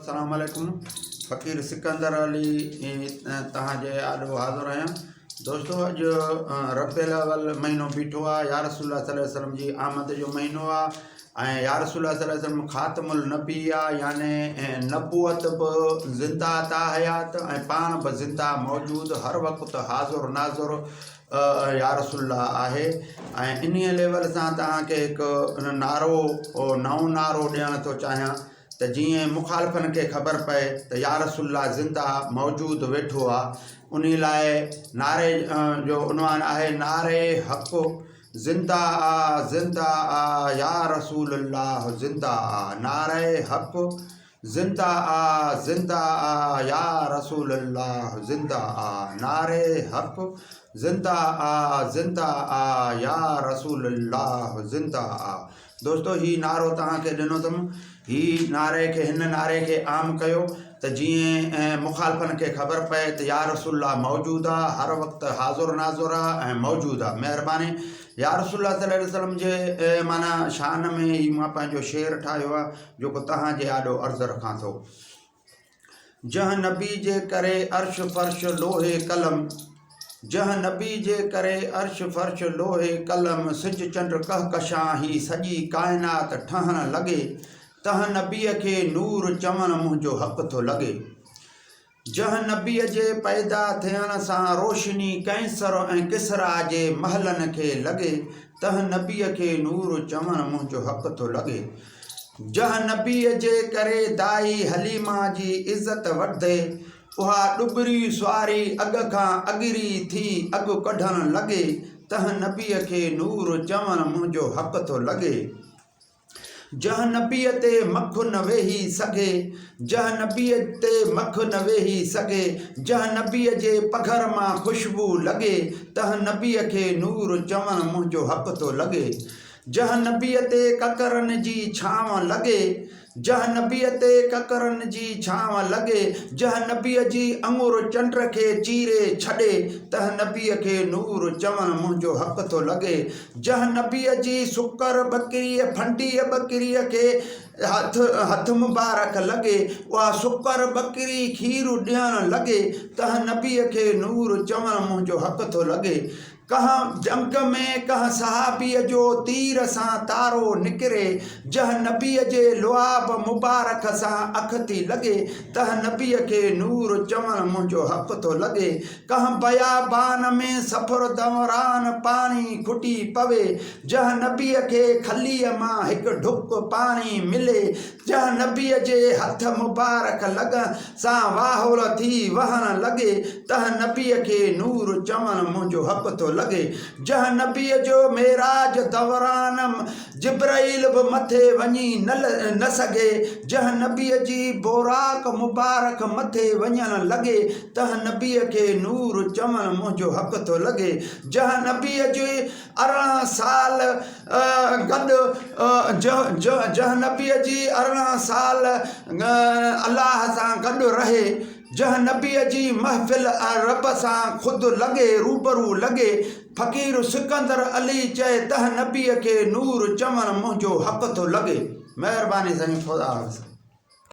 अस्सलाम वालेकुम। फ़कीर सिकंदर अली तव्हांजे आॾो हाज़िर आहियां। दोस्तों, अॼु रबिउल अव्वल महीनो बीठो आहे। या रसूलुल्लाह सल्लल्लाहु अलैहि वसल्लम जी आमद जो महीनो आहे ऐं या रसूलुल्लाह सल्लल्लाहु अलैहि वसल्लम ख़ातमुल नबी आहे, याने नबूअत बि ज़िंदा ता हयात ऐं पाण बि ज़िंदा मौजूदु हर वक़्तु हाज़ुर नाज़ुर या रसूलुल्लाह आहे। ऐं इन लेवल सां तव्हांखे हिकु नारो नओं नारो ॾियणु थो चाहियां त जीअं मुखालिफ़नि खे ख़बर पए त या रसूलुल्लाह ज़िंदा मौजूदु वेठो आहे। उन लाइ नारे जो उनवान आहे नारे हक़ ज़िंदा आ ज़िंदा आ या रसूलुल्लाह ज़िंदा आ। नारे हक़ ज़िंदा आ ज़िंदा आ या रसूलुल्लाह ज़िंदा आ। नारे हक़ ज़िंदा आ ज़िंदा आ या रसूलुल्लाह ज़िंदा आ। दोस्तों, ही नारो तव्हांखे ॾिनो अथमि। हिन नारे खे आम कयो त जीअं मुखालिफ़नि खे ख़बर पए त या रसूलुल्लाह मौजूदु आहे, हर वक़्तु हाज़ुर नाज़ुर आहे ऐं मौजूदु आहे। महिरबानी। या रसूलुल्लाह सल्लल्लाहु अलैहि वसल्लम जे माना शान में ही मां पंहिंजो शेर ठाहियो आहे जेको तव्हांजे आॾो अर्ज़ु रखां थो। जंहिं नबी जे करे अर्श फ़र्श लोहे कलम, जंहिं नबी जे करे अर्श फ़र्श लोहे कलम, सिज चंड कहकशां ही सॼी काइनात ठहणु लॻे, तंहिं नबीअ खे नूर चवणु मुंहिंजो हक़ थो लॻे। जंहिं नबीअ जे पैदा थियण सां रोशनी कैंसर ऐं किसरा जे महलनि खे लॻे, तंहिं नबीअ खे नूर चवणु मुंहिंजो हक़ थो लॻे। जंहिं नबीअ जे करे दाई हलीमा जी इज़त वधे, उहा ॾुबरी सुवारी अॻ खां अॻिरी थी अॻु कढणु लॻे, तंहिं नबीअ खे नूर चवणु मुंहिंजो हक़ थो लॻे। जंहिं नबीअ ते मखु न वेही सघे, जंहिं नबीअ ते मखु न वेही सघे, जंहिं नबीअ जे पघर मां ख़ुशबू लॻे, तंहिं नबीअ खे नूर चवणु मुंहिंजो हक़ थो लॻे। जंहिं नबीअ ते ककरनि जी छांव लॻे, जंहिं नबीअ ते ककरनि जी छांव लॻे, जंहिं नबीअ जी अंगूर चंड खे चीरे छॾे, तंहिं नबीअ खे नूर चवणु मुंहिंजो हक़ थो लॻे। जंहिं नबीअ जी सुकर बकरीअ फंडीअ बकरीअ खे हथ मुबारक लॻे, उहा सुकर बकरी खीरु ॾियणु लॻे, तंहिं नबीअ खे नूर चवणु मुंहिंजो हक़ थो लॻे। कंहिं जंग में कंहिं सहाबीअ जो तीर सां तारो निकिरे, जंहिं नबीअ जे लुआब मुबारक सां अख थी लॻे, तंहिं नबीअ खे नूर चवणु मुंहिंजो हक़ थो लॻे। कंहिं बयाबान में सफ़र दौरान पाणी खुटी पवे, जंहिं नबीअ खे खलीअ मां हिकु ढुक पाणी मिले, जंहिं नबीअ जे हथ मुबारक लॻ सां वाहुल थी वहणु लॻे, तंहिं नबीअ खे नूर चवणु मुंहिंजो हक़ थो लॻे। जंहिं नबीअ जो मेराज दौरान जिब्राइल बि मथे वञी न सघे, जंहिं नबीअ जी बोराक मुबारक मथे वञणु लॻे, तंहिं नबीअ खे नूर चवणु मुंहिंजो हक़ थो लॻे। जंहिं नबीअ जे 18 साल गॾु जंहिं नबीअ जी 18 साल अलाह सां गॾु रहे, जंहिं नबीअ जी महफ़िल रब सां ख़ुदि लॻे रूबरू लॻे, फ़कीर सिकंदर अली चए, तंहिं नबीअ खे नूर चवणु मुंहिंजो हक़ थो लॻे। महिरबानी साईं, ख़ुदा हाफ़िज़।